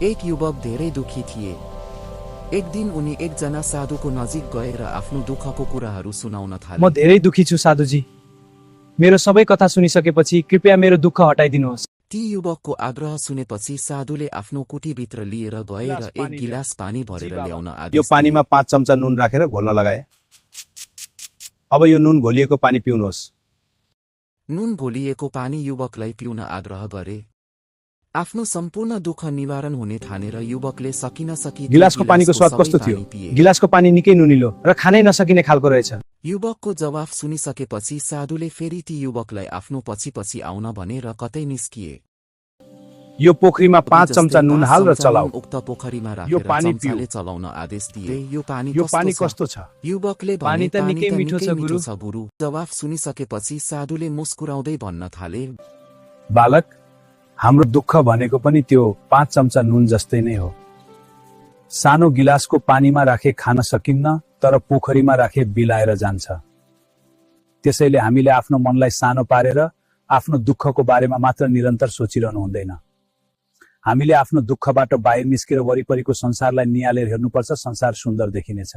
एक युवक धेरै दुखी थिए। एक दिन उनी एकजना साधुको नजिक गएर आफ्नो दुःखको कुराहरू सुनाउन थाले। म धेरै दुखी छु साधुजी, मेरो सबै कथा सुनिसकेपछि कृपया मेरो दुःख हटाइदिनुहोस्। ती युवकको आग्रह सुनेपछि साधुले आफ्नो कुटीभित्र लिएर गएर एक गिलास पानी भरेर ल्याउन आदेश यो दिए। पानीमा 5 चम्चा नुन राखेर घोल्न लगाए। अब यो नुन घोलिएको पानी पिउनुहोस्। नुन घोलिएको पानी युवकलाई पिउन आग्रह गरे। आफ्नो सम्पूर्ण दुःख निवारण हुने ठानेर युवकले सकिन सकी गिलासको पानीको स्वाद कस्तो थियो? गिलासको पानी निकै नुनिलो र खानै नसकिने खालको रहेछ। युवकको जवाफ सुनिसकेपछि साधुले फेरि ती युवकलाई आफ्नो पछि आउन भने र कतै निस्किए। यो पोखरीमा 5 चम्चा नुन हाल र चलाऊ। उक्त पोखरीमा यो राखेर पानी चम्चाले चलाउन आदेश दिए। यो पानी कस्तो छ? युवकले पानी भने, त निकै मिठो छ गुरु। गुरु। जवाफ सुनिसकेपछि साधुले मुस्कुराउँदै भन्न थाले, बालक, हाम्रो दुःख भनेको पनि त्यो 5 चम्चा नुन जस्तै नै हो। सानो गिलासको पानीमा राखे खान सकिन्न, तर पोखरीमा राखे बिलाएर जान्छ। त्यसैले हामीले आफ्नो मनलाई सानो पारेर आफ्नो दुःखको बारेमा मात्र निरन्तर सोचिरहनु हुँदैन। हामीले आफ्नो दुःखबाट बाहिर निस्केर वरिपरिको संसारलाई नियालेर हेर्नुपर्छ। संसार सुन्दर देखिनेछ।